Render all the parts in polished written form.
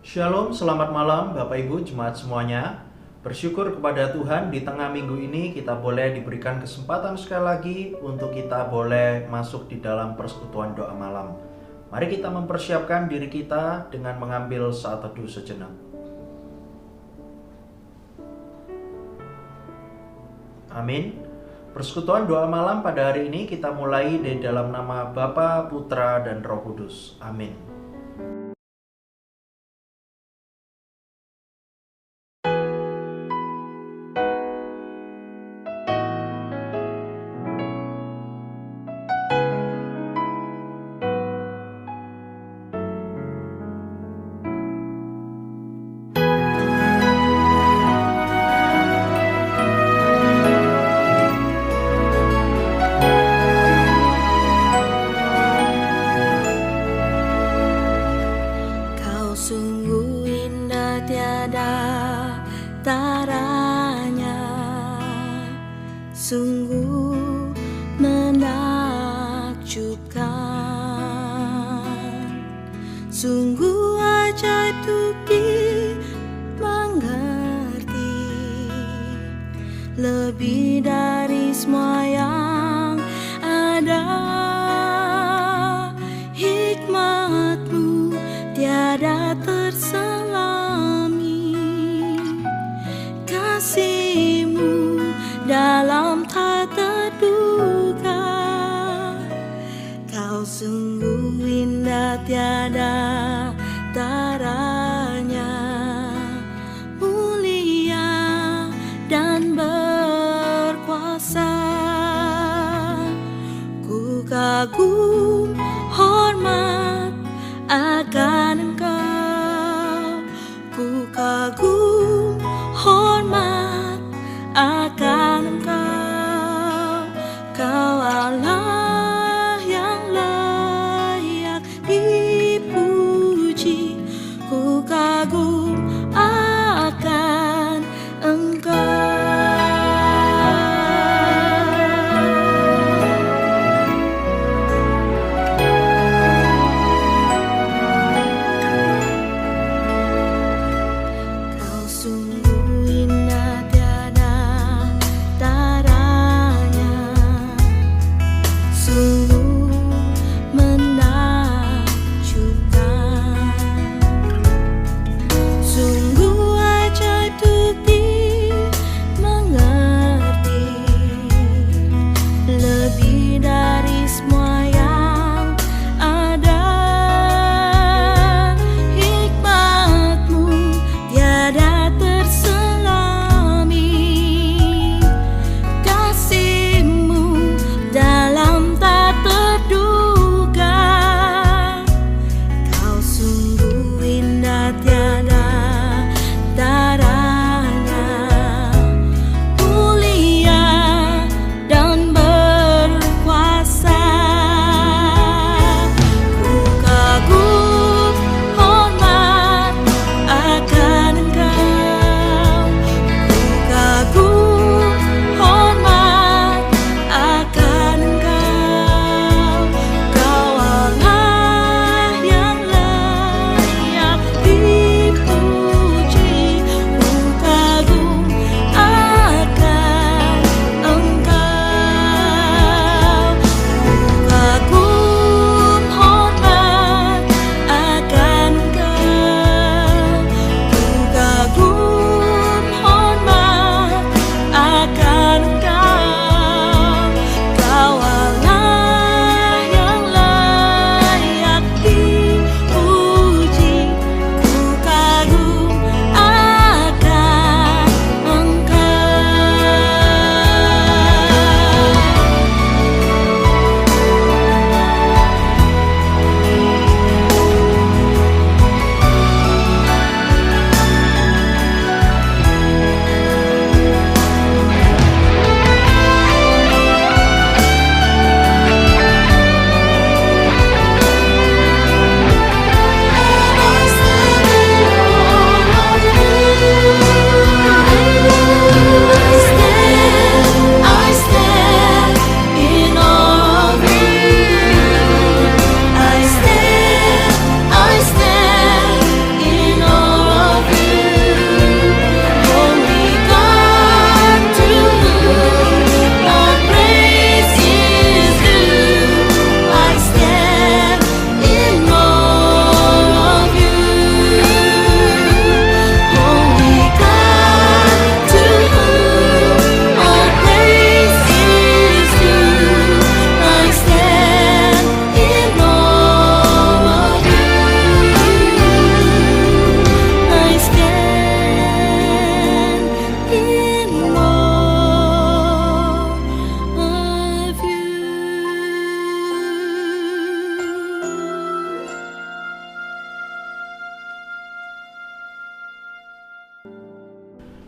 Shalom, selamat malam Bapak Ibu Jemaat semuanya. Bersyukur kepada Tuhan di tengah minggu ini kita boleh diberikan kesempatan sekali lagi untuk kita boleh masuk di dalam persekutuan doa malam. Mari kita mempersiapkan diri kita dengan mengambil saat teduh sejenak. Amin. Persekutuan doa malam pada hari ini kita mulai di dalam nama Bapa, Putra, dan Roh Kudus. Amin. Sungguh menakjubkan, sungguh ajaib untuk dimengerti, lebih dari semua yang ada. Hikmat-Mu tiada terselami, kasih-Mu dalam tak terduga. Kau sungguh indah tiada taranya, mulia dan berkuasa. Ku kagum hormat akan Engkau, ku kagum hormat akan Engkau. Kau Allah yang layak dipuji, ku kagum akan Engkau.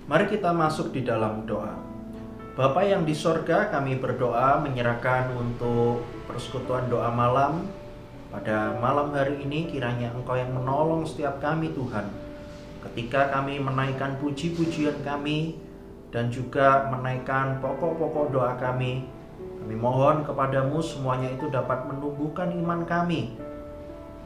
Mari kita masuk di dalam doa. Bapa yang di sorga, kami berdoa menyerahkan untuk persekutuan doa malam. Pada malam hari ini kiranya Engkau yang menolong setiap kami Tuhan. Ketika kami menaikkan puji-pujian kami dan juga menaikkan pokok-pokok doa kami mohon kepadamu semuanya itu dapat menumbuhkan iman kami.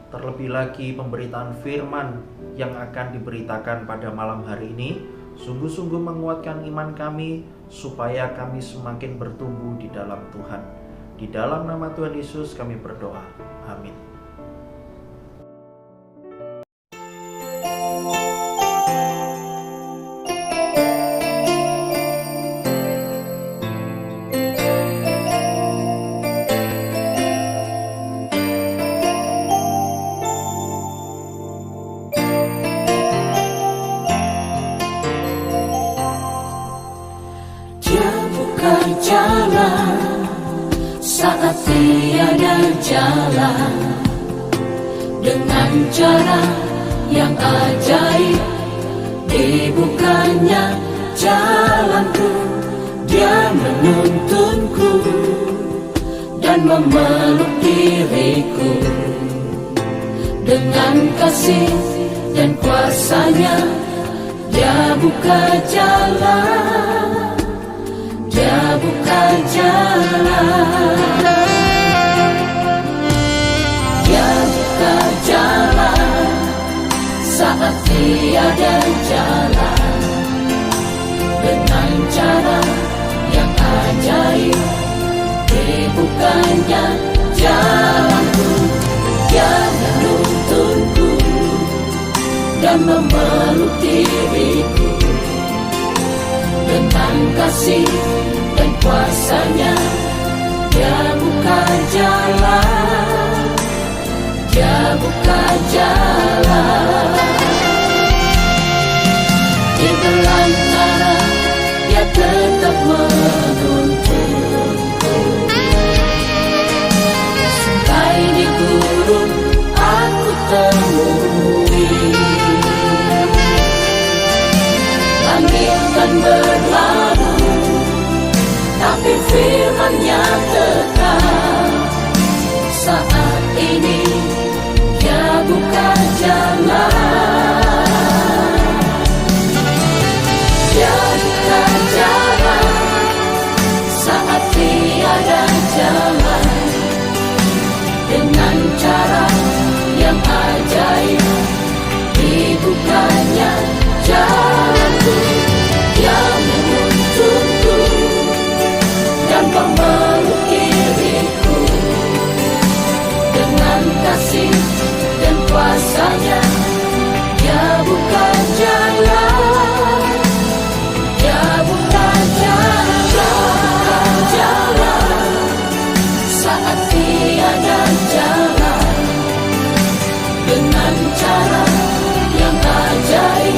Terlebih lagi pemberitaan firman yang akan diberitakan pada malam hari ini sungguh-sungguh menguatkan iman kami supaya kami semakin bertumbuh di dalam Tuhan. Di dalam nama Tuhan Yesus kami berdoa. Amin. Jalan saat tiada jalan, dengan cara yang ajaib dibukanya jalanku. Dia menuntunku dan memeluk diriku dengan kasih dan kuasanya. Dia buka jalan, Dia buka jalan, Dia buka jalan saat tiada jalan, dengan cara yang ajaib dibukanya jalanku. Dia menuntunku dan memeluk diriku dengan kasih dan kuasanya. Dia buka jalan, Dia buka jalan. Di belantara Dia tetap menuntunku, sampai di gurun aku temui. Langit kan berlalu, tapi firman-Nya tetap. Saat ini Dia buka jalan, Dia buka jalan saat tiada jalan, dengan cara yang ajaib dibukanya jalanku. Dia menuntunku dan memeluk diriku dengan kasih dan kuasanya. Dia buka jalan, Dia buka jalan saat tiada jalan, dengan cara yang ajaib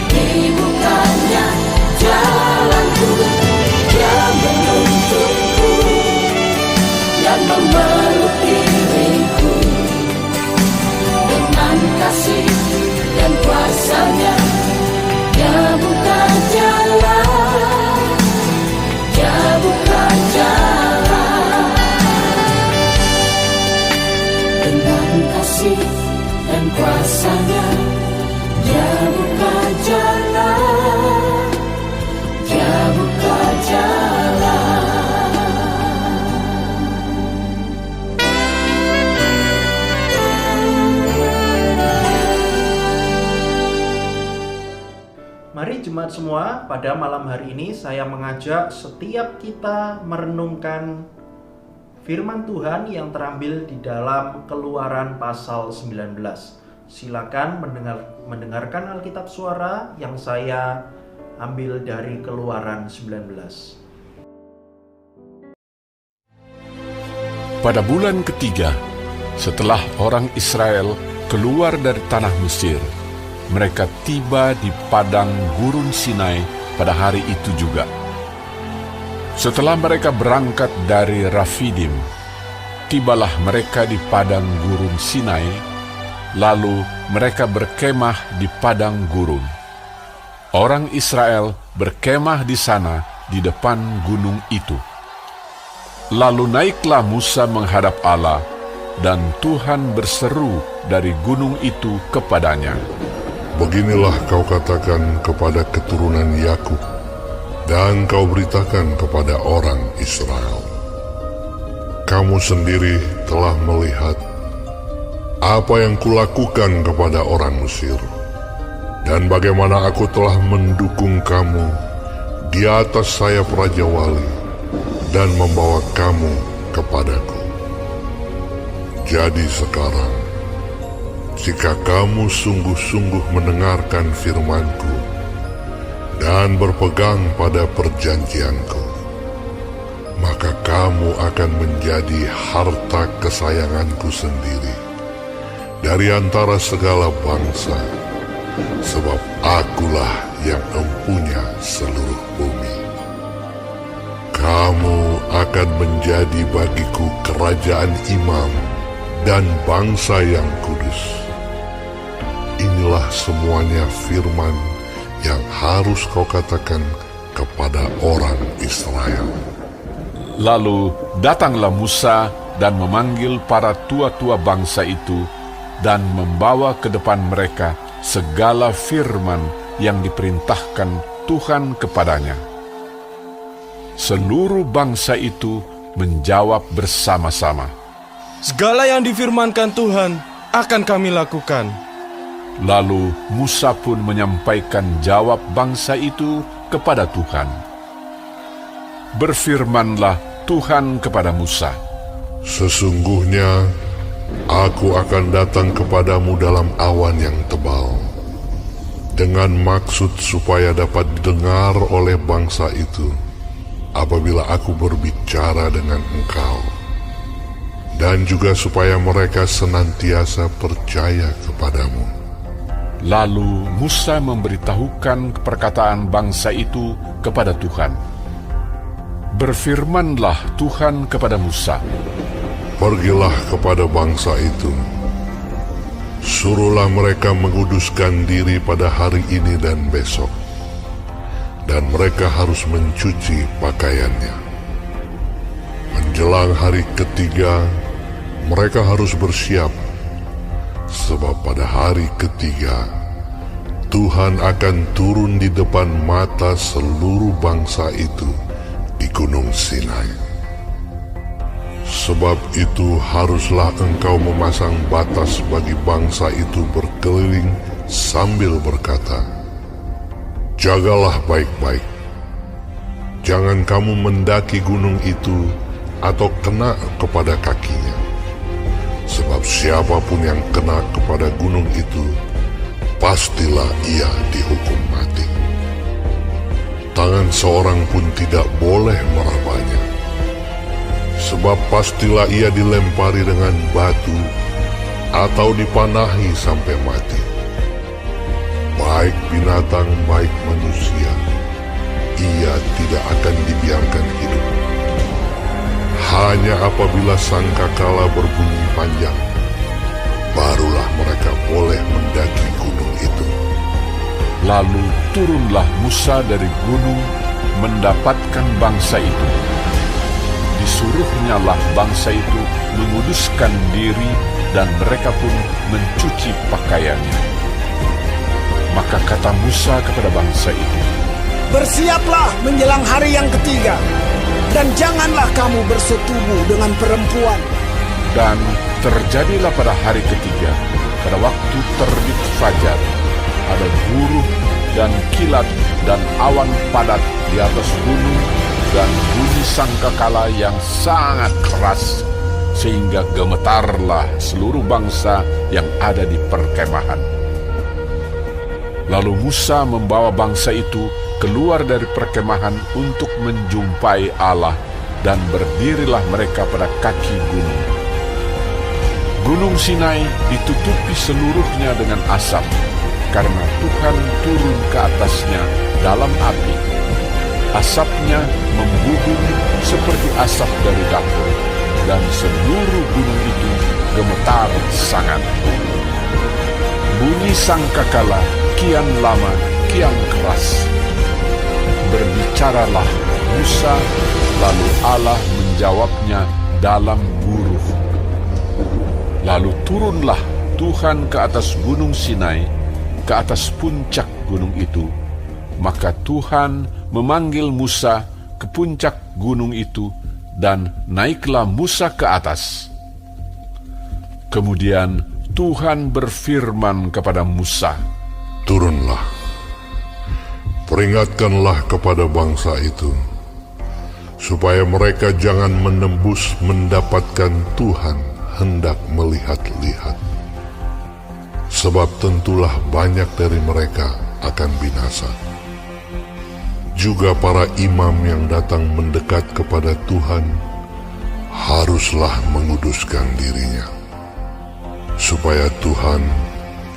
dibukanya jalanku. Dia menuntunku dan memeluk diriku dengan kasih dan kuasanya. Dia buka jalan, Dia buka jalan, dengan kasih dan kuasanya. Dia buka jalan, Dia buka jalan. Mari jemaat semua, pada malam hari ini saya mengajak setiap kita merenungkan firman Tuhan yang terambil di dalam Keluaran pasal 19. Silakan mendengarkan Alkitab suara yang saya ambil dari Keluaran 19. Pada bulan ketiga, setelah orang Israel keluar dari tanah Mesir, mereka tiba di padang gurun Sinai pada hari itu juga. Setelah mereka berangkat dari Rafidim, tibalah mereka di padang gurun Sinai, lalu mereka berkemah di padang gurun. Orang Israel berkemah di sana di depan gunung itu. Lalu naiklah Musa menghadap Allah, dan Tuhan berseru dari gunung itu kepadanya. Beginilah kau katakan kepada keturunan Yakub, dan kau beritakan kepada orang Israel. Kamu sendiri telah melihat apa yang kulakukan kepada orang Mesir, dan bagaimana aku telah mendukung kamu di atas sayap Raja Wali dan membawa kamu kepadaku. Jadi sekarang, jika kamu sungguh-sungguh mendengarkan firman-Ku dan berpegang pada perjanjian-Ku, maka kamu akan menjadi harta kesayangan-Ku sendiri dari antara segala bangsa, sebab Akulah yang empunya seluruh bumi. Kamu akan menjadi bagiku kerajaan imam dan bangsa yang kudus. Inilah semuanya firman yang harus kau katakan kepada orang Israel. Lalu datanglah Musa dan memanggil para tua-tua bangsa itu dan membawa ke depan mereka segala firman yang diperintahkan Tuhan kepadanya. Seluruh bangsa itu menjawab bersama-sama, Segala yang difirmankan Tuhan akan kami lakukan. Lalu Musa pun menyampaikan jawab bangsa itu kepada Tuhan. Berfirmanlah Tuhan kepada Musa, Sesungguhnya Aku akan datang kepadamu dalam awan yang tebal, dengan maksud supaya dapat didengar oleh bangsa itu apabila aku berbicara dengan engkau, dan juga supaya mereka senantiasa percaya kepadamu. Lalu Musa memberitahukan perkataan bangsa itu kepada Tuhan. Berfirmanlah Tuhan kepada Musa, Pergilah kepada bangsa itu, suruhlah mereka menguduskan diri pada hari ini dan besok, dan mereka harus mencuci pakaiannya. Menjelang hari ketiga, mereka harus bersiap, sebab pada hari ketiga, Tuhan akan turun di depan mata seluruh bangsa itu di Gunung Sinai. Sebab itu haruslah engkau memasang batas bagi bangsa itu berkeliling sambil berkata, Jagalah baik-baik. Jangan kamu mendaki gunung itu atau kena kepada kakinya. Sebab siapapun yang kena kepada gunung itu, pastilah ia dihukum mati. Tangan seorang pun tidak boleh merabanya. Sebab pastilah ia dilempari dengan batu atau dipanahi sampai mati. Baik binatang, baik manusia, ia tidak akan dibiarkan hidup. Hanya apabila sangkakala berbunyi panjang, barulah mereka boleh mendaki gunung itu. Lalu turunlah Musa dari gunung mendapatkan bangsa itu. Disuruhnyalah bangsa itu menguduskan diri, dan mereka pun mencuci pakaiannya. Maka kata Musa kepada bangsa itu, Bersiaplah menjelang hari yang ketiga, dan janganlah kamu bersetubuh dengan perempuan. Dan terjadilah pada hari ketiga, pada waktu terbit fajar, ada guruh dan kilat dan awan padat di atas gunung, dan bunyi sangkakala yang sangat keras, sehingga gemetarlah seluruh bangsa yang ada di perkemahan. Lalu Musa membawa bangsa itu keluar dari perkemahan untuk menjumpai Allah, dan berdirilah mereka pada kaki gunung. Gunung Sinai ditutupi seluruhnya dengan asap, karena Tuhan turun ke atasnya dalam api. Asapnya membubung seperti asap dari dapur, dan seluruh gunung itu gemetar sangat. Bunyi sangkakala kian lama kian keras. Berbicaralah Musa, lalu Allah menjawabnya dalam buruh. Lalu turunlah Tuhan ke atas gunung Sinai, ke atas puncak gunung itu. Maka Tuhan memanggil Musa ke puncak gunung itu, dan naiklah Musa ke atas. Kemudian Tuhan berfirman kepada Musa, Turunlah, peringatkanlah kepada bangsa itu, supaya mereka jangan menembus mendapatkan Tuhan hendak melihat-lihat. Sebab tentulah banyak dari mereka akan binasa. Juga para imam yang datang mendekat kepada Tuhan haruslah menguduskan dirinya, supaya Tuhan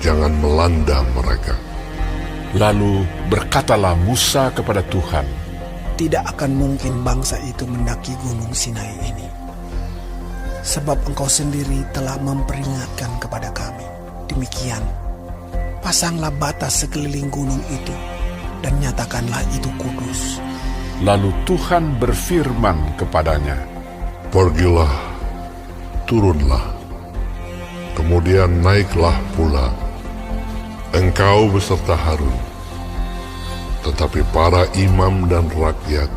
jangan melanda mereka. Lalu berkatalah Musa kepada Tuhan, Tidak akan mungkin bangsa itu mendaki gunung Sinai ini, sebab engkau sendiri telah memperingatkan kepada kami. Demikian, pasanglah batas sekeliling gunung itu, dan nyatakanlah itu kudus. Lalu Tuhan berfirman kepadanya, Pergilah, turunlah, kemudian naiklah pula, engkau beserta Harun. Tetapi para imam dan rakyat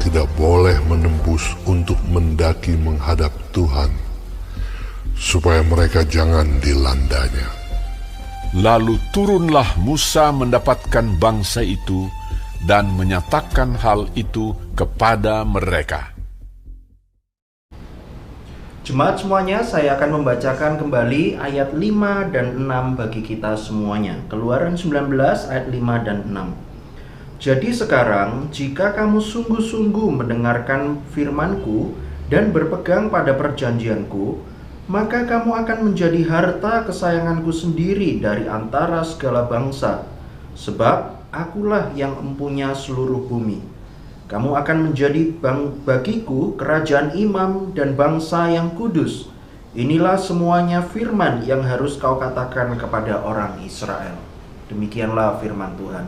tidak boleh menembus untuk mendaki menghadap Tuhan, supaya mereka jangan dilandanya. Lalu turunlah Musa mendapatkan bangsa itu dan menyatakan hal itu kepada mereka. Jemaat semuanya, saya akan membacakan kembali ayat 5 dan 6 bagi kita semuanya. Keluaran 19 ayat 5 dan 6. Jadi sekarang, jika kamu sungguh-sungguh mendengarkan firman-Ku dan berpegang pada perjanjian-Ku, maka kamu akan menjadi harta kesayangan-Ku sendiri dari antara segala bangsa, sebab Akulah yang empunya seluruh bumi. Kamu akan menjadi bagiku kerajaan imam dan bangsa yang kudus. Inilah semuanya firman yang harus kau katakan kepada orang Israel. Demikianlah firman Tuhan.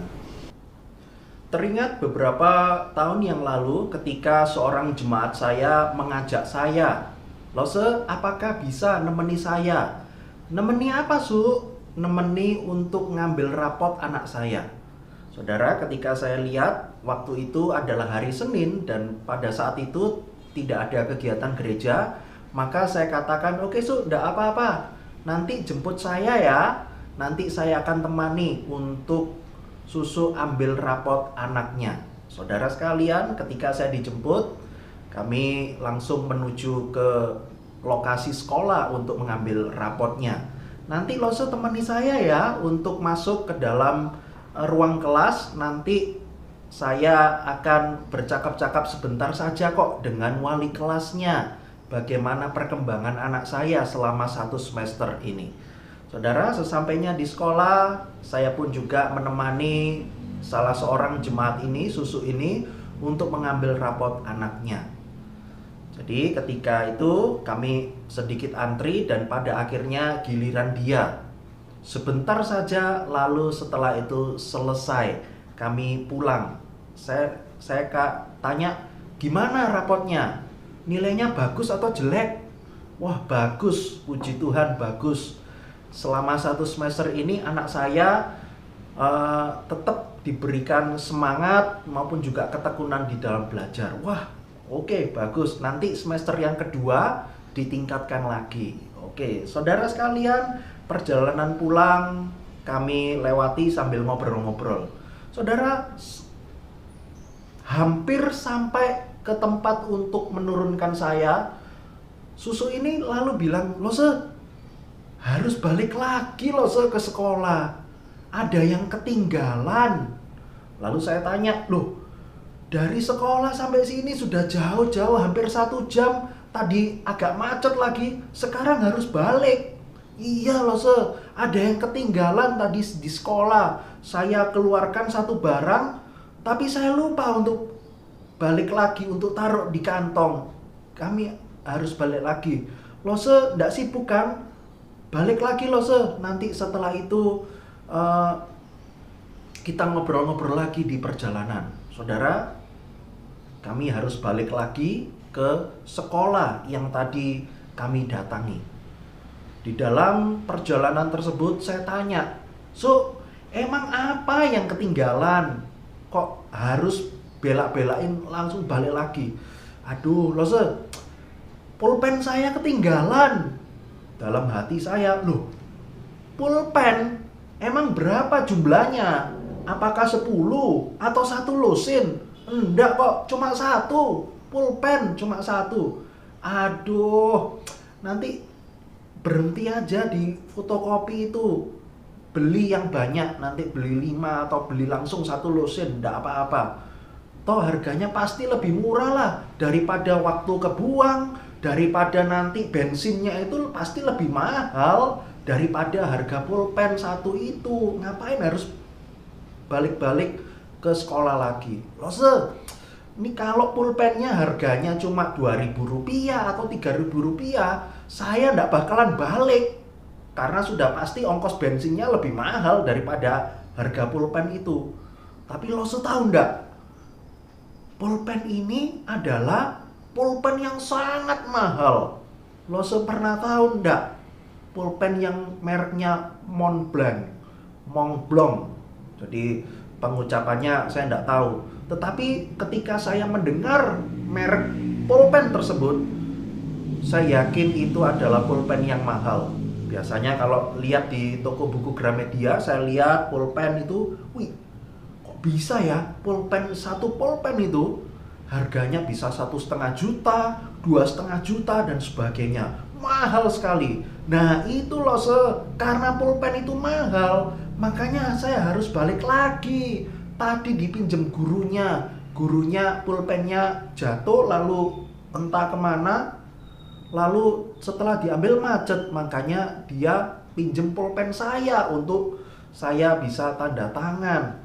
Teringat beberapa tahun yang lalu ketika seorang jemaat saya mengajak saya, Lose, apakah bisa nemeni saya? Nemeni apa, Su? Nemeni untuk ngambil rapot anak saya. Saudara, ketika saya lihat waktu itu adalah hari Senin dan pada saat itu tidak ada kegiatan gereja, maka saya katakan, oke Su, enggak apa-apa, nanti jemput saya ya, nanti saya akan temani untuk Susu ambil rapot anaknya. Saudara sekalian, ketika saya dijemput, kami langsung menuju ke lokasi sekolah untuk mengambil rapotnya. Nanti Lose temani saya ya untuk masuk ke dalam ruang kelas. Nanti saya akan bercakap-cakap sebentar saja kok dengan wali kelasnya, bagaimana perkembangan anak saya selama 1 semester ini. Saudara, sesampainya di sekolah, saya pun juga menemani salah seorang jemaat ini, Susu ini, untuk mengambil rapot anaknya. Jadi ketika itu kami sedikit antri dan pada akhirnya giliran dia. Sebentar saja, lalu setelah itu selesai, kami pulang. Saya tanya, gimana rapotnya? Nilainya bagus atau jelek? Wah, bagus, puji Tuhan, bagus. Selama 1 semester ini anak saya tetap diberikan semangat maupun juga ketekunan di dalam belajar. Wah, oke, bagus. Nanti semester yang kedua ditingkatkan lagi. Oke, saudara sekalian, perjalanan pulang kami lewati sambil ngobrol-ngobrol. Saudara, hampir sampai ke tempat untuk menurunkan saya, Susu ini lalu bilang, Lose, harus balik lagi Lose ke sekolah. Ada yang ketinggalan. Lalu saya tanya, loh, dari sekolah sampai sini sudah jauh-jauh, hampir 1 jam. Tadi agak macet lagi, sekarang harus balik. Iya Lose, ada yang ketinggalan tadi di sekolah. Saya keluarkan 1 barang, tapi saya lupa untuk balik lagi, untuk taruh di kantong. Kami harus balik lagi. Lose, nggak sibuk kan? Balik lagi Lose, nanti setelah itu kita ngobrol-ngobrol lagi di perjalanan. Saudara, kami harus balik lagi ke sekolah yang tadi kami datangi. Di dalam perjalanan tersebut saya tanya, "So, emang apa yang ketinggalan? Kok harus bela-belain langsung balik lagi?" "Aduh, Lose, pulpen saya ketinggalan." Dalam hati saya, "Loh, pulpen emang berapa jumlahnya? Apakah 10 atau 1 lusin?" "Enggak kok, cuma 1. Pulpen cuma 1. Aduh, nanti berhenti aja di fotokopi itu. Beli yang banyak, nanti beli 5 atau beli langsung 1 lusin, enggak apa-apa. Toh harganya pasti lebih murah lah daripada waktu kebuang, daripada nanti bensinnya itu pasti lebih mahal daripada harga pulpen 1 itu. Ngapain harus balik-balik ke sekolah lagi?" "Lose, ini kalau pulpennya harganya cuma Rp2.000 atau Rp3.000, saya nggak bakalan balik. Karena sudah pasti ongkos bensinnya lebih mahal daripada harga pulpen itu." "Tapi Lose tahu nggak? Pulpen ini adalah pulpen yang sangat mahal. Lose pernah tahu nggak? Pulpen yang mereknya Montblanc. Jadi pengucapannya saya nggak tahu. Tetapi ketika saya mendengar merek pulpen tersebut, saya yakin itu adalah pulpen yang mahal. Biasanya kalau lihat di toko buku Gramedia, saya lihat pulpen itu, wih, kok bisa ya satu pulpen itu harganya bisa 1,5 juta, 2,5 juta dan sebagainya. Mahal sekali. Nah itu loh, karena pulpen itu mahal, makanya saya harus balik lagi. Tadi dipinjam gurunya pulpennya jatuh lalu entah kemana, lalu setelah diambil macet, makanya dia pinjem pulpen saya untuk saya bisa tanda tangan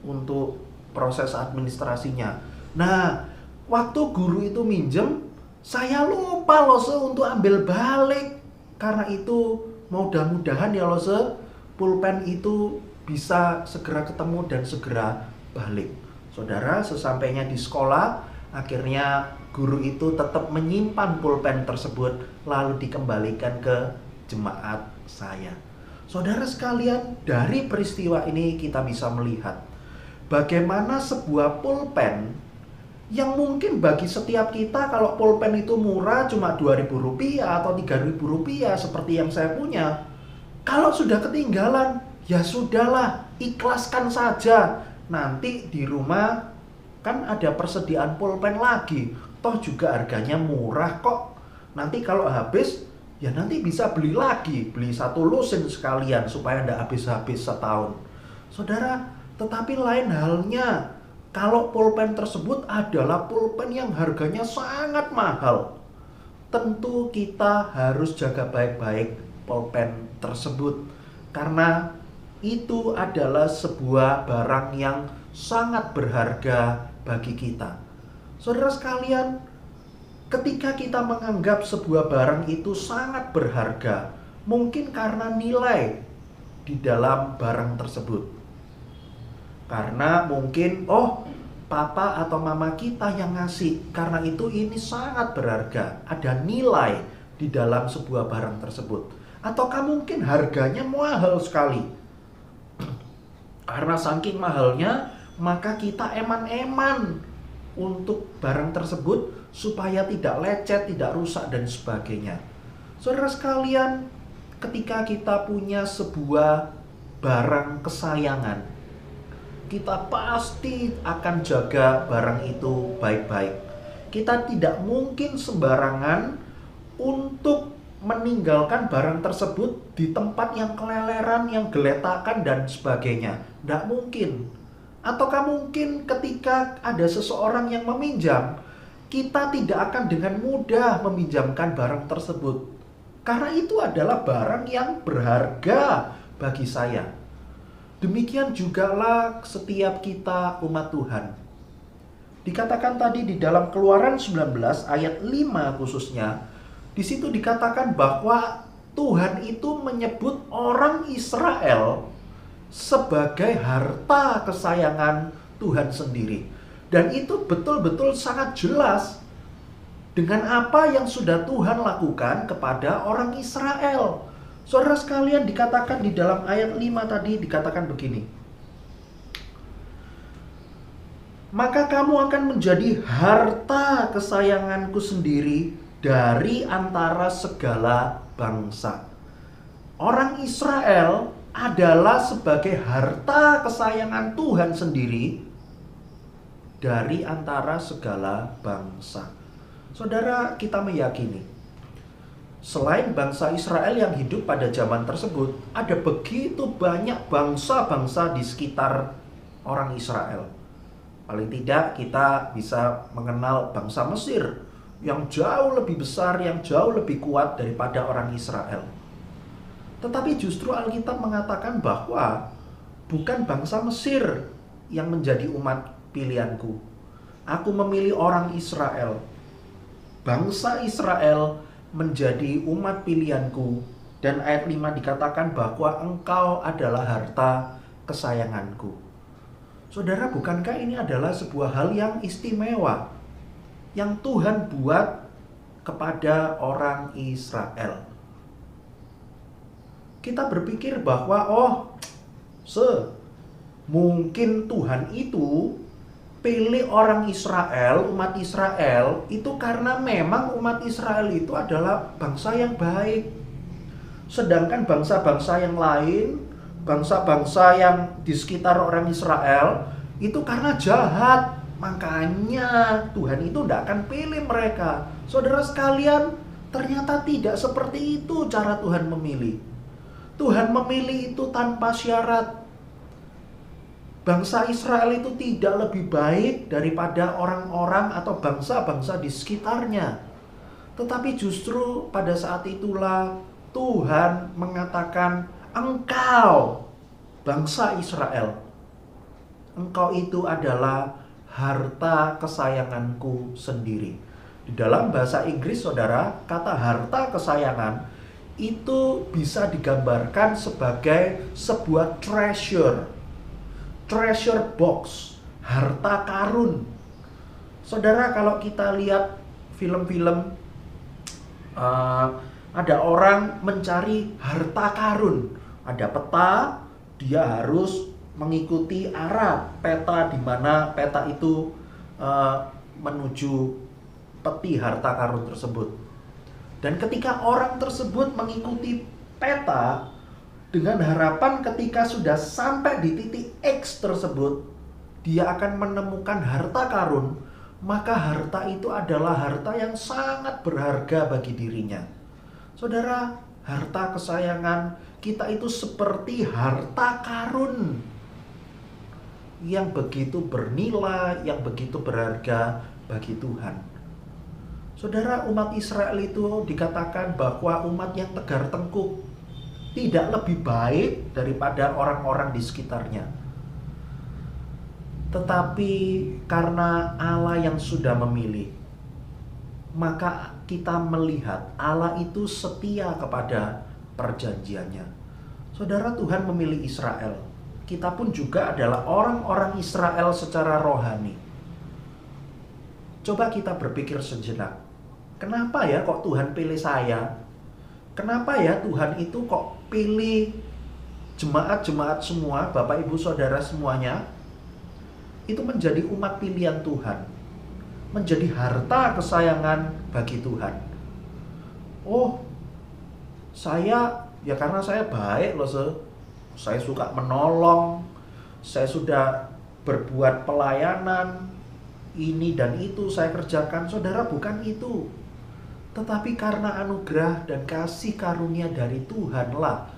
untuk proses administrasinya. Nah, waktu guru itu minjem, saya lupa untuk ambil balik. Karena itu mudah-mudahan ya pulpen itu bisa segera ketemu dan segera balik. Saudara, sesampainya di sekolah, akhirnya guru itu tetap menyimpan pulpen tersebut lalu dikembalikan ke jemaat saya. Saudara sekalian, dari peristiwa ini kita bisa melihat bagaimana sebuah pulpen yang mungkin bagi setiap kita, kalau pulpen itu murah cuma Rp2.000 atau Rp3.000 seperti yang saya punya, kalau sudah ketinggalan, ya sudahlah, ikhlaskan saja. Nanti di rumah kan ada persediaan pulpen lagi. Toh juga harganya murah kok. Nanti kalau habis, ya nanti bisa beli lagi. Beli 1 lusin sekalian supaya tidak habis-habis setahun. Saudara, tetapi lain halnya kalau pulpen tersebut adalah pulpen yang harganya sangat mahal. Tentu kita harus jaga baik-baik pulpen tersebut. Karena itu adalah sebuah barang yang sangat berharga bagi kita. Saudara sekalian, ketika kita menganggap sebuah barang itu sangat berharga, mungkin karena nilai di dalam barang tersebut. Karena mungkin, papa atau mama kita yang ngasih, karena itu ini sangat berharga, ada nilai di dalam sebuah barang tersebut. Ataukah mungkin harganya mahal sekali. Karena saking mahalnya, maka kita eman-eman untuk barang tersebut supaya tidak lecet, tidak rusak dan sebagainya. Saudara sekalian, ketika kita punya sebuah barang kesayangan, kita pasti akan jaga barang itu baik-baik. Kita tidak mungkin sembarangan untuk meninggalkan barang tersebut di tempat yang keleleran, yang geletakan dan sebagainya. Tidak mungkin. Ataukah mungkin ketika ada seseorang yang meminjam, kita tidak akan dengan mudah meminjamkan barang tersebut. Karena itu adalah barang yang berharga bagi saya. Demikian jugalah setiap kita umat Tuhan. Dikatakan tadi di dalam Keluaran 19 ayat 5 khususnya, di situ dikatakan bahwa Tuhan itu menyebut orang Israel sebagai harta kesayangan Tuhan sendiri. Dan itu betul-betul sangat jelas dengan apa yang sudah Tuhan lakukan kepada orang Israel. Saudara sekalian, dikatakan di dalam ayat 5 tadi, dikatakan begini. Maka kamu akan menjadi harta kesayanganku sendiri dari antara segala bangsa. Orang Israel adalah sebagai harta kesayangan Tuhan sendiri dari antara segala bangsa. Saudara, kita meyakini selain bangsa Israel yang hidup pada zaman tersebut, ada begitu banyak bangsa-bangsa di sekitar orang Israel. Paling tidak kita bisa mengenal bangsa Mesir yang jauh lebih besar, yang jauh lebih kuat daripada orang Israel. Tetapi justru Alkitab mengatakan bahwa bukan bangsa Mesir yang menjadi umat pilihanku. Aku memilih orang Israel. Bangsa Israel menjadi umat pilihanku. Dan ayat 5 dikatakan bahwa engkau adalah harta kesayanganku. Saudara, bukankah ini adalah sebuah hal yang istimewa yang Tuhan buat kepada orang Israel? Kita berpikir bahwa mungkin Tuhan itu pilih orang Israel, umat Israel itu karena memang umat Israel itu adalah bangsa yang baik. Sedangkan bangsa-bangsa yang lain, bangsa-bangsa yang di sekitar orang Israel itu karena jahat. Makanya Tuhan itu tidak akan pilih mereka. Saudara sekalian, ternyata tidak seperti itu cara Tuhan memilih. Tuhan memilih itu tanpa syarat. Bangsa Israel itu tidak lebih baik daripada orang-orang atau bangsa-bangsa di sekitarnya. Tetapi justru pada saat itulah Tuhan mengatakan, engkau, bangsa Israel, engkau itu adalah harta kesayanganku sendiri. Di dalam bahasa Inggris, saudara, kata harta kesayangan itu bisa digambarkan sebagai sebuah treasure box, harta karun. Saudara, kalau kita lihat film-film, ada orang mencari harta karun, ada peta, dia harus mengikuti arah peta di mana peta itu menuju peti harta karun tersebut. Dan ketika orang tersebut mengikuti peta dengan harapan ketika sudah sampai di titik X tersebut, dia akan menemukan harta karun, maka harta itu adalah harta yang sangat berharga bagi dirinya. Saudara, harta kesayangan kita itu seperti harta karun yang begitu bernilai, yang begitu berharga bagi Tuhan. Saudara, umat Israel itu dikatakan bahwa umat yang tegar tengkuk, tidak lebih baik daripada orang-orang di sekitarnya. Tetapi karena Allah yang sudah memilih, maka kita melihat Allah itu setia kepada perjanjiannya. Saudara, Tuhan memilih Israel. Kita pun juga adalah orang-orang Israel secara rohani. Coba kita berpikir sejenak. Kenapa ya kok Tuhan pilih saya? Kenapa ya Tuhan itu kok pilih jemaat-jemaat semua, Bapak Ibu Saudara semuanya, itu menjadi umat pilihan Tuhan, menjadi harta kesayangan bagi Tuhan. Oh, saya, ya karena saya baik loh, saya suka menolong, saya sudah berbuat pelayanan, ini dan itu saya kerjakan. Saudara, bukan itu. Tetapi karena anugerah dan kasih karunia dari Tuhanlah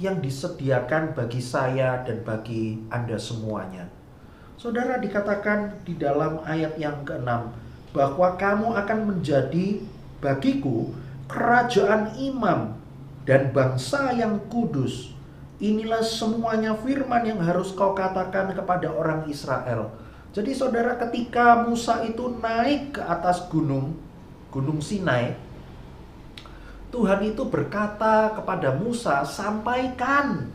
yang disediakan bagi saya dan bagi Anda semuanya. Saudara, dikatakan di dalam ayat yang ke-6 bahwa kamu akan menjadi bagiku kerajaan imam dan bangsa yang kudus. Inilah semuanya firman yang harus kau katakan kepada orang Israel. Jadi saudara, ketika Musa itu naik ke atas Gunung Sinai, Tuhan itu berkata kepada Musa, sampaikan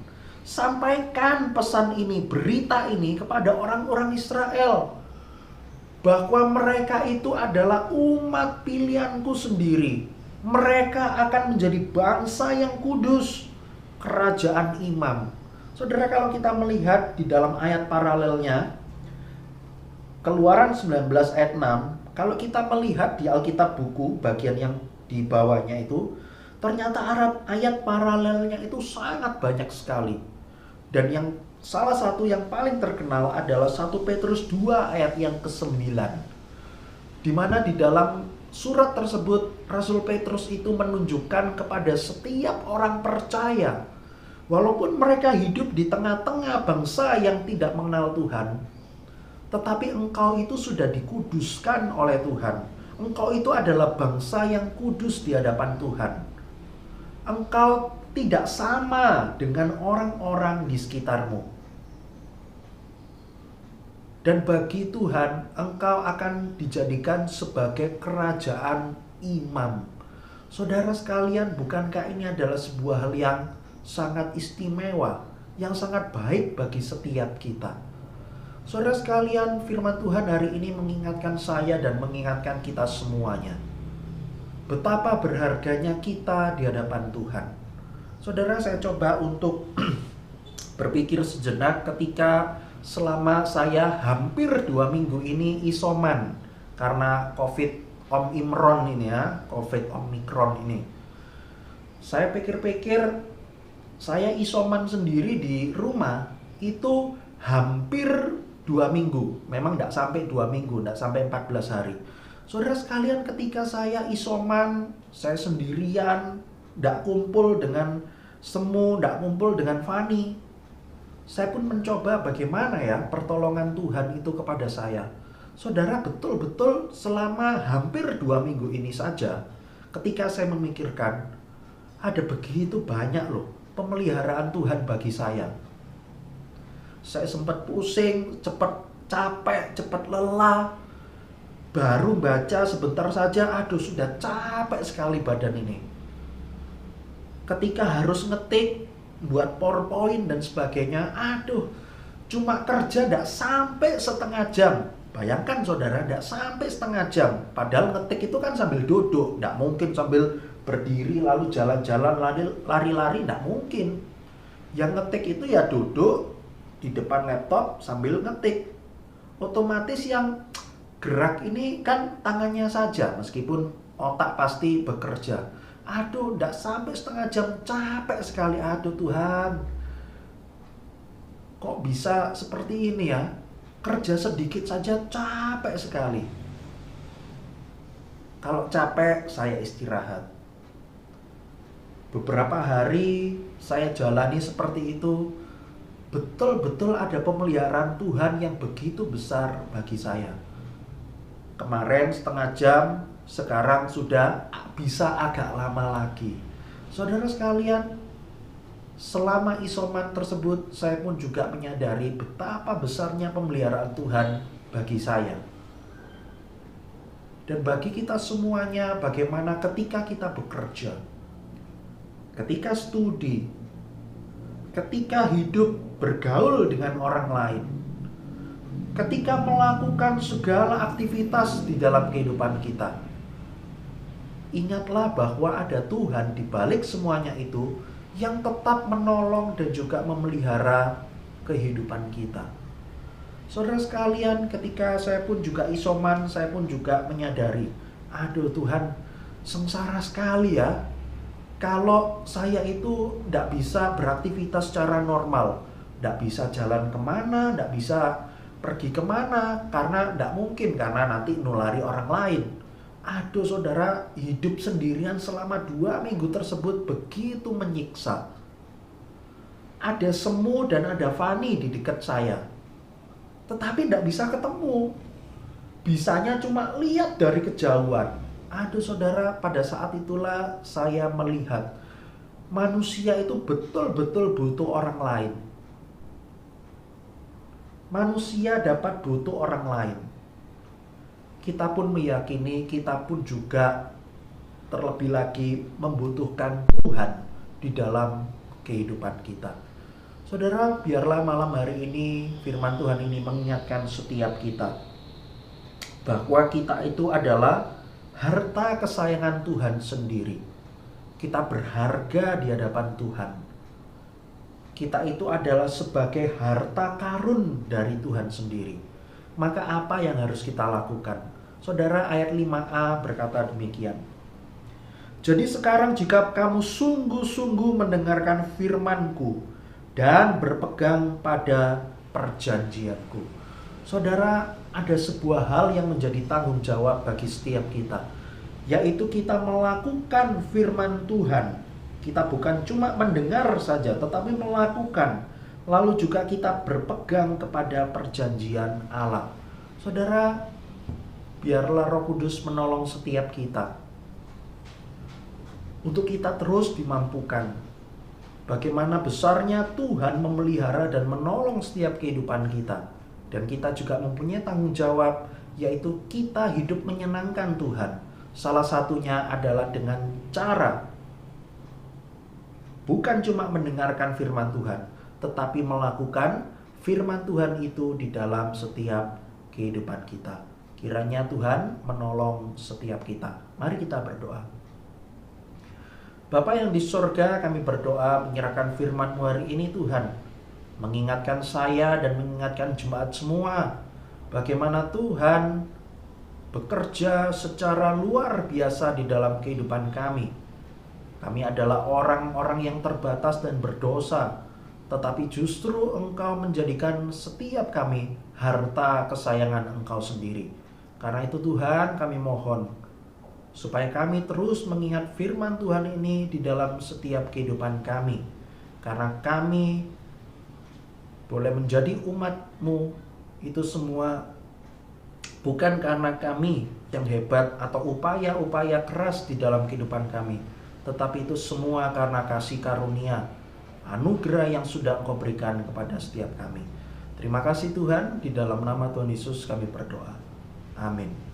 Sampaikan pesan ini, berita ini kepada orang-orang Israel. Bahwa mereka itu adalah umat pilihanku sendiri. Mereka akan menjadi bangsa yang kudus, kerajaan imam. Saudara, kalau kita melihat di dalam ayat paralelnya, Keluaran 19 ayat 6, kalau kita melihat di Alkitab buku, bagian yang di bawahnya itu, ternyata ayat paralelnya itu sangat banyak sekali. Dan yang salah satu yang paling terkenal adalah 1 Petrus 2 ayat yang ke-9. Di mana di dalam surat tersebut Rasul Petrus itu menunjukkan kepada setiap orang percaya, walaupun mereka hidup di tengah-tengah bangsa yang tidak mengenal Tuhan, tetapi engkau itu sudah dikuduskan oleh Tuhan. Engkau itu adalah bangsa yang kudus di hadapan Tuhan. Engkau tidak sama dengan orang-orang di sekitarmu. Dan bagi Tuhan, engkau akan dijadikan sebagai kerajaan imam. Saudara sekalian, bukankah ini adalah sebuah hal yang sangat istimewa, yang sangat baik bagi setiap kita? Saudara sekalian, firman Tuhan hari ini mengingatkan saya dan mengingatkan kita semuanya. Betapa berharganya kita di hadapan Tuhan. Saudara, saya coba untuk berpikir sejenak ketika selama saya hampir 2 minggu ini isoman karena Omikron ini ya, COVID Omikron ini. Saya pikir-pikir, saya isoman sendiri di rumah itu hampir 2 minggu. Memang tidak sampai 2 minggu, tidak sampai 14 hari. Saudara sekalian, ketika saya isoman, saya sendirian, tidak kumpul dengan Semu, tidak kumpul dengan Fani. Saya pun mencoba bagaimana ya pertolongan Tuhan itu kepada saya. Saudara, betul-betul selama hampir 2 minggu ini saja, ketika saya memikirkan, ada begitu banyak loh pemeliharaan Tuhan bagi saya. Saya sempat pusing, cepat capek, cepat lelah. Baru baca sebentar saja, aduh sudah capek sekali badan ini. Ketika harus ngetik, buat PowerPoint dan sebagainya, aduh, cuma kerja tidak sampai setengah jam. Bayangkan saudara, tidak sampai setengah jam. Padahal ngetik itu kan sambil duduk, tidak mungkin sambil berdiri lalu jalan-jalan lari-lari, tidak mungkin. Yang ngetik itu ya duduk di depan laptop sambil ngetik. Otomatis yang gerak ini kan tangannya saja, meskipun otak pasti bekerja. Aduh, tidak sampai setengah jam, capek sekali. Aduh Tuhan, kok bisa seperti ini ya? Kerja sedikit saja capek sekali. Kalau capek, saya istirahat. Beberapa hari saya jalani seperti itu. Betul-betul ada pemeliharaan Tuhan yang begitu besar bagi saya. Kemarin setengah jam, sekarang sudah bisa agak lama lagi. Saudara sekalian, selama isoman tersebut, saya pun juga menyadari betapa besarnya pemeliharaan Tuhan bagi saya. Dan bagi kita semuanya, bagaimana ketika kita bekerja, ketika studi, ketika hidup bergaul dengan orang lain, ketika melakukan segala aktivitas di dalam kehidupan kita. Ingatlah bahwa ada Tuhan di balik semuanya itu yang tetap menolong dan juga memelihara kehidupan kita. Saudara sekalian, ketika saya pun juga isoman, saya pun juga menyadari, aduh Tuhan, sengsara sekali ya. Kalau saya itu tidak bisa beraktivitas secara normal, tidak bisa jalan kemana, tidak bisa pergi kemana, karena tidak mungkin, karena nanti nulari orang lain. Aduh saudara, hidup sendirian selama 2 minggu tersebut begitu menyiksa. Ada Semu dan ada Fani di dekat saya, tetapi tidak bisa ketemu. Bisanya cuma lihat dari kejauhan. Aduh saudara, pada saat itulah saya melihat manusia itu betul-betul butuh orang lain. Manusia dapat butuh orang lain. Kita pun meyakini, kita pun juga terlebih lagi membutuhkan Tuhan di dalam kehidupan kita. Saudara, biarlah malam hari ini firman Tuhan ini mengingatkan setiap kita bahwa kita itu adalah harta kesayangan Tuhan sendiri. Kita berharga di hadapan Tuhan. Kita itu adalah sebagai harta karun dari Tuhan sendiri. Maka apa yang harus kita lakukan? Saudara, ayat 5a berkata demikian. Jadi sekarang jika kamu sungguh-sungguh mendengarkan firman-Ku dan berpegang pada perjanjianku. Saudara, ada sebuah hal yang menjadi tanggung jawab bagi setiap kita, yaitu kita melakukan firman Tuhan. Kita bukan cuma mendengar saja, tetapi melakukan. Lalu juga kita berpegang kepada perjanjian Allah. Saudara, biarlah Roh Kudus menolong setiap kita untuk kita terus dimampukan bagaimana besarnya Tuhan memelihara dan menolong setiap kehidupan kita. Dan kita juga mempunyai tanggung jawab, yaitu kita hidup menyenangkan Tuhan. Salah satunya adalah dengan cara bukan cuma mendengarkan firman Tuhan, tetapi melakukan firman Tuhan itu di dalam setiap kehidupan kita. Kiranya Tuhan menolong setiap kita. Mari kita berdoa. Bapa yang di sorga, kami berdoa menyerahkan firman-Mu hari ini Tuhan. Mengingatkan saya dan mengingatkan jemaat semua bagaimana Tuhan bekerja secara luar biasa di dalam kehidupan kami. Kami adalah orang-orang yang terbatas dan berdosa, tetapi justru Engkau menjadikan setiap kami harta kesayangan Engkau sendiri. Karena itu Tuhan, kami mohon supaya kami terus mengingat firman Tuhan ini di dalam setiap kehidupan kami. Karena kami boleh menjadi umat-Mu itu semua bukan karena kami yang hebat atau upaya-upaya keras di dalam kehidupan kami, tetapi itu semua karena kasih karunia, anugerah yang sudah Engkau berikan kepada setiap kami. Terima kasih Tuhan, di dalam nama Tuhan Yesus kami berdoa. Amin.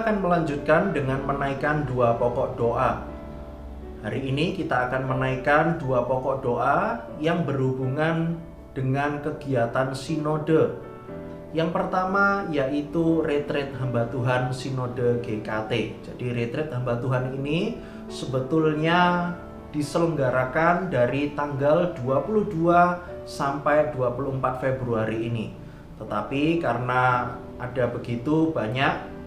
akan melanjutkan dengan menaikkan 2 pokok doa. Hari ini kita akan menaikkan 2 pokok doa yang berhubungan dengan kegiatan sinode. Yang pertama yaitu retreat hamba Tuhan Sinode GKT. Jadi retreat hamba Tuhan ini sebetulnya diselenggarakan dari tanggal 22 sampai 24 Februari ini. Tetapi karena ada begitu banyak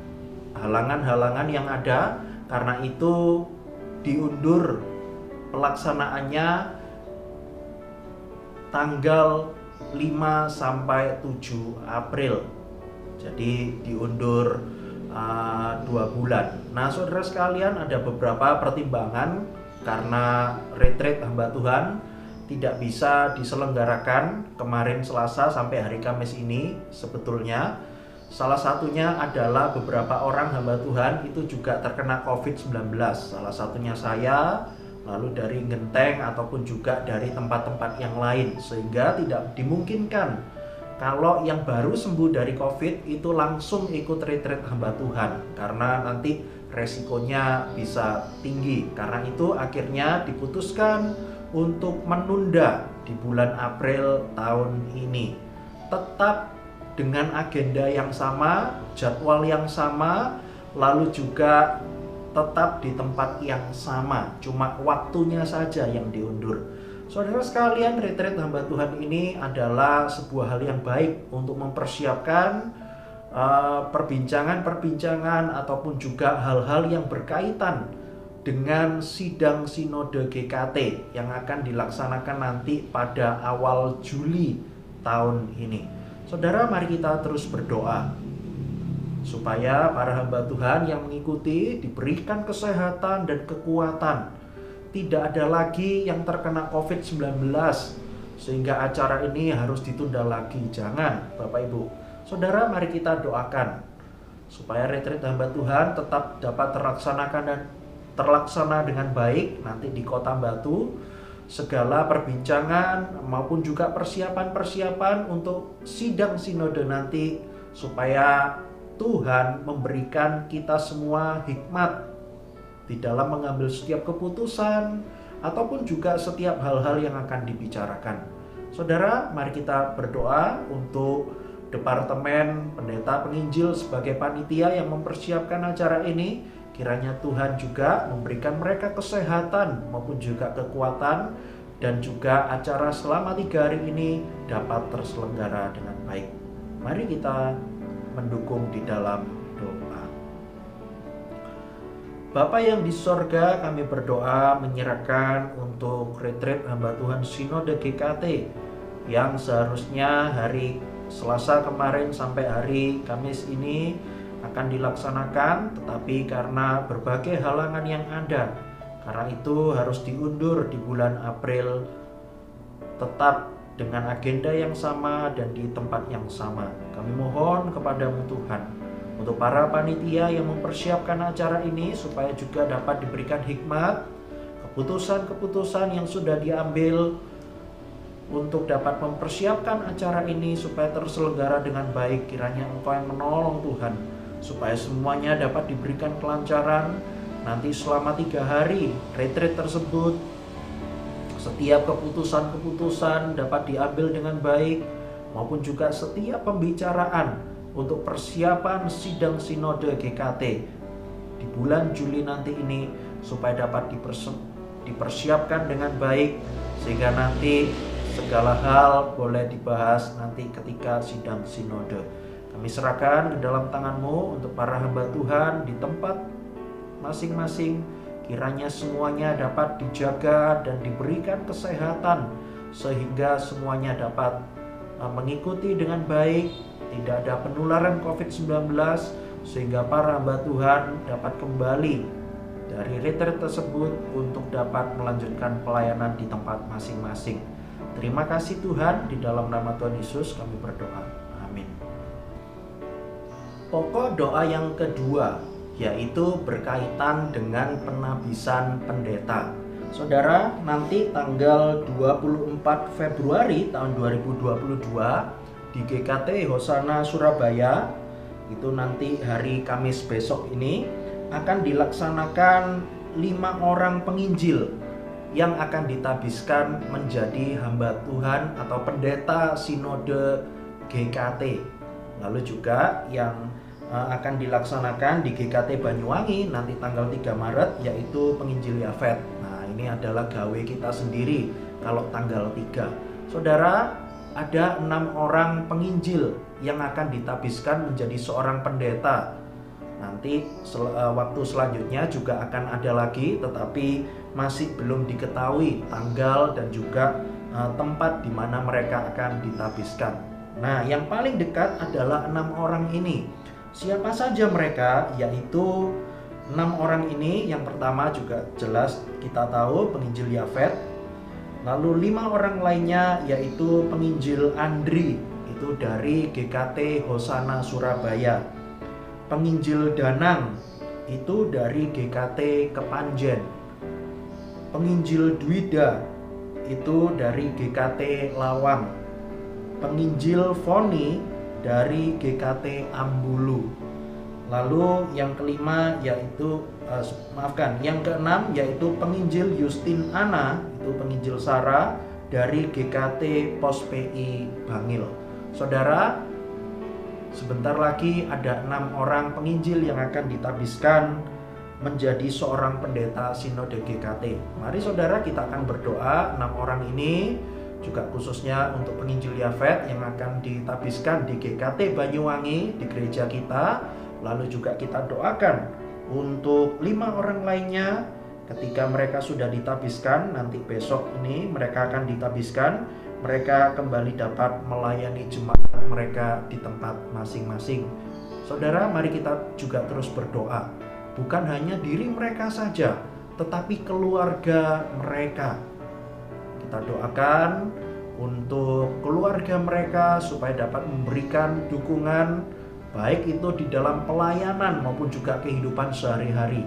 halangan-halangan yang ada, karena itu diundur pelaksanaannya tanggal 5 sampai 7 April. Jadi diundur 2 bulan. Nah, saudara sekalian, ada beberapa pertimbangan karena retreat hamba Tuhan tidak bisa diselenggarakan kemarin Selasa sampai hari Kamis ini. Sebetulnya salah satunya adalah beberapa orang hamba Tuhan itu juga terkena COVID-19. Salah satunya saya, lalu dari Genteng ataupun juga dari tempat-tempat yang lain, sehingga tidak dimungkinkan kalau yang baru sembuh dari COVID itu langsung ikut retreat hamba Tuhan, karena nanti resikonya bisa tinggi. Karena itu akhirnya diputuskan untuk menunda di bulan April tahun ini, tetap dengan agenda yang sama, jadwal yang sama, lalu juga tetap di tempat yang sama, cuma waktunya saja yang diundur. Saudara sekalian, retreat hamba Tuhan ini adalah sebuah hal yang baik untuk mempersiapkan perbincangan-perbincangan ataupun juga hal-hal yang berkaitan dengan sidang sinode GKT yang akan dilaksanakan nanti pada awal Juli tahun ini. Saudara, mari kita terus berdoa supaya para hamba Tuhan yang mengikuti diberikan kesehatan dan kekuatan. Tidak ada lagi yang terkena COVID-19 sehingga acara ini harus ditunda lagi. Jangan, Bapak Ibu. Saudara, mari kita doakan supaya retreat hamba Tuhan tetap dapat terlaksana dengan baik nanti di Kota Batu. Segala perbincangan maupun juga persiapan-persiapan untuk sidang sinode nanti, supaya Tuhan memberikan kita semua hikmat di dalam mengambil setiap keputusan ataupun juga setiap hal-hal yang akan dibicarakan. Saudara, mari kita berdoa untuk Departemen Pendeta Penginjil sebagai panitia yang mempersiapkan acara ini. Kiranya Tuhan juga memberikan mereka kesehatan maupun juga kekuatan, dan juga acara selama 3 hari ini dapat terselenggara dengan baik. Mari kita mendukung di dalam doa. Bapa yang di sorga, kami berdoa menyerahkan untuk retreat hamba Tuhan Sinode GKT yang seharusnya hari Selasa kemarin sampai hari Kamis ini akan dilaksanakan, tetapi karena berbagai halangan yang ada, karena itu harus diundur di bulan April, tetap dengan agenda yang sama dan di tempat yang sama. Kami mohon kepadamu Tuhan, untuk para panitia yang mempersiapkan acara ini, supaya juga dapat diberikan hikmat, keputusan-keputusan yang sudah diambil untuk dapat mempersiapkan acara ini supaya terselenggara dengan baik. Kiranya Engkau yang menolong Tuhan, supaya semuanya dapat diberikan kelancaran. Nanti selama 3 hari retreat tersebut, setiap keputusan-keputusan dapat diambil dengan baik, maupun juga setiap pembicaraan untuk persiapan sidang sinode GKT di bulan Juli nanti ini, supaya dapat dipersiapkan dengan baik, sehingga nanti segala hal boleh dibahas nanti ketika sidang sinode. Kami serahkan ke dalam tangan-Mu untuk para hamba Tuhan di tempat masing-masing. Kiranya semuanya dapat dijaga dan diberikan kesehatan, sehingga semuanya dapat mengikuti dengan baik, tidak ada penularan COVID-19, sehingga para hamba Tuhan dapat kembali dari retreat tersebut untuk dapat melanjutkan pelayanan di tempat masing-masing. Terima kasih Tuhan, di dalam nama Tuhan Yesus kami berdoa. Amin. Pokok doa yang kedua yaitu berkaitan dengan penabisan pendeta. Saudara, nanti tanggal 24 Februari tahun 2022 di GKT Hosana Surabaya itu nanti hari Kamis besok ini akan dilaksanakan 5 orang penginjil yang akan ditabiskan menjadi hamba Tuhan atau pendeta sinode GKT. Lalu juga yang akan dilaksanakan di GKT Banyuwangi nanti tanggal 3 Maret yaitu penginjil Yafet. Nah, ini adalah gawe kita sendiri kalau tanggal 3. Saudara, ada 6 orang penginjil yang akan ditabiskan menjadi seorang pendeta. Nanti waktu selanjutnya juga akan ada lagi, tetapi masih belum diketahui tanggal dan juga tempat di mana mereka akan ditabiskan. Nah, yang paling dekat adalah 6 orang ini. Siapa saja mereka? Yaitu 6 orang ini. Yang pertama juga jelas kita tahu penginjil Yafet. Lalu 5 orang lainnya yaitu penginjil Andri, itu dari GKT Hosana Surabaya. Penginjil Danang itu dari GKT Kepanjen. Penginjil Dwida itu dari GKT Lawang. Penginjil Foni dari GKT Ambulu. Lalu yang kelima yaitu yang keenam yaitu penginjil Justin Ana, itu penginjil Sarah dari GKT Pos PI Bangil. Saudara, sebentar lagi ada 6 orang penginjil yang akan ditabiskan menjadi seorang pendeta sinode GKT. Mari saudara, kita akan berdoa 6 orang ini, juga khususnya untuk penginjil Yafet yang akan ditabiskan di GKT Banyuwangi di gereja kita. Lalu juga kita doakan untuk 5 orang lainnya ketika mereka sudah ditabiskan, nanti besok ini mereka akan ditabiskan, mereka kembali dapat melayani jemaat mereka di tempat masing-masing. Saudara, mari kita juga terus berdoa. Bukan hanya diri mereka saja, tetapi keluarga mereka. Kita doakan untuk keluarga mereka supaya dapat memberikan dukungan, baik itu di dalam pelayanan maupun juga kehidupan sehari-hari,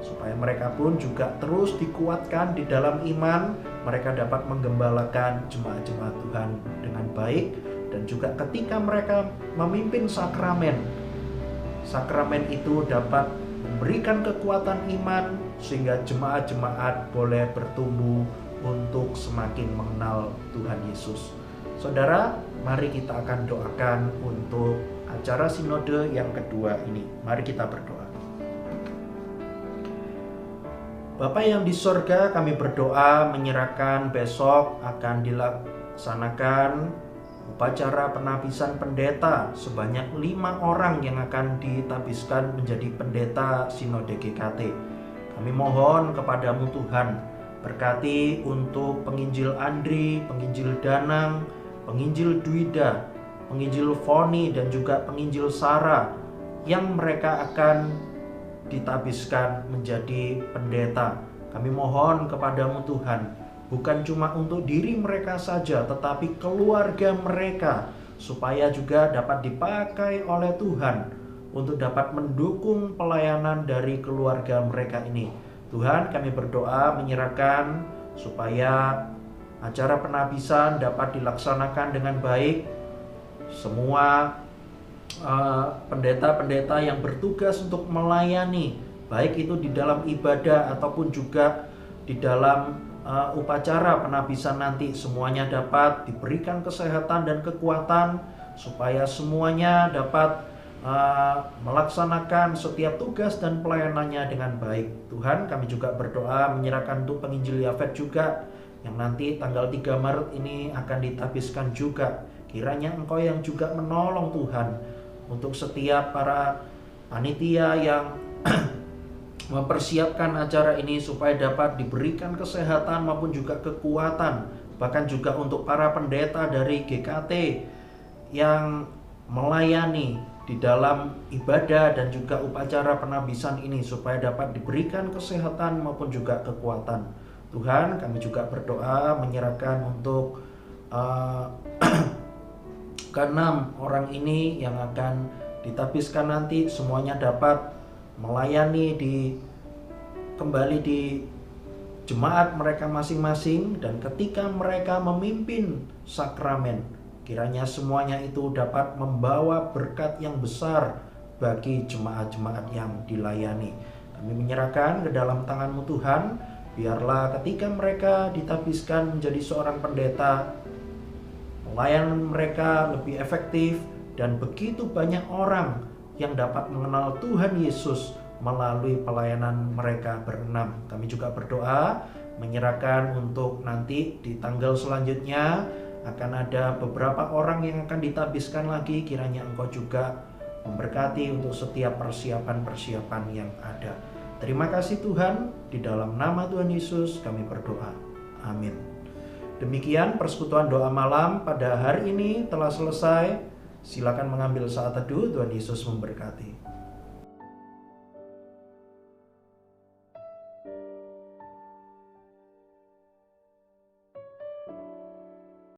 supaya mereka pun juga terus dikuatkan di dalam iman, mereka dapat menggembalakan jemaat-jemaat Tuhan dengan baik, dan juga ketika mereka memimpin sakramen itu dapat memberikan kekuatan iman sehingga jemaat-jemaat boleh bertumbuh untuk semakin mengenal Tuhan Yesus. Saudara, mari kita akan doakan untuk acara sinode yang kedua ini. Mari kita berdoa. Bapa yang di sorga, kami berdoa menyerahkan besok akan dilaksanakan upacara penabisan pendeta sebanyak 5 orang yang akan ditabiskan menjadi pendeta sinode GKT. Kami mohon kepadamu Tuhan, berkati untuk penginjil Andri, penginjil Danang, penginjil Dwida, penginjil Foni, dan juga penginjil Sarah yang mereka akan ditabiskan menjadi pendeta. Kami mohon kepadamu Tuhan, bukan cuma untuk diri mereka saja, tetapi keluarga mereka, supaya juga dapat dipakai oleh Tuhan untuk dapat mendukung pelayanan dari keluarga mereka ini. Tuhan, kami berdoa menyerahkan supaya acara penabisan dapat dilaksanakan dengan baik. Semua pendeta-pendeta yang bertugas untuk melayani, baik itu di dalam ibadah ataupun juga di dalam upacara penabisan nanti, semuanya dapat diberikan kesehatan dan kekuatan supaya semuanya dapat melaksanakan setiap tugas dan pelayanannya dengan baik. Tuhan, kami juga berdoa menyerahkan untuk penginjil Yafet juga yang nanti tanggal 3 Maret ini akan ditabiskan juga. Kiranya Engkau yang juga menolong Tuhan untuk setiap para panitia yang mempersiapkan acara ini supaya dapat diberikan kesehatan maupun juga kekuatan, bahkan juga untuk para pendeta dari GKT yang melayani di dalam ibadah dan juga upacara penabisan ini supaya dapat diberikan kesehatan maupun juga kekuatan. Tuhan, kami juga berdoa menyerahkan untuk ke-6 orang ini yang akan ditabiskan nanti, semuanya dapat melayani kembali di jemaat mereka masing-masing, dan ketika mereka memimpin sakramen, kiranya semuanya itu dapat membawa berkat yang besar bagi jemaat-jemaat yang dilayani. Kami menyerahkan ke dalam tangan-Mu Tuhan, biarlah ketika mereka ditabiskan menjadi seorang pendeta, pelayanan mereka lebih efektif dan begitu banyak orang yang dapat mengenal Tuhan Yesus melalui pelayanan mereka berenam. Kami juga berdoa menyerahkan untuk nanti di tanggal selanjutnya akan ada beberapa orang yang akan ditabiskan lagi. Kiranya Engkau juga memberkati untuk setiap persiapan-persiapan yang ada. Terima kasih Tuhan, di dalam nama Tuhan Yesus kami berdoa. Amin. Demikian persekutuan doa malam pada hari ini telah selesai. Silakan mengambil saat teduh. Tuhan Yesus memberkati.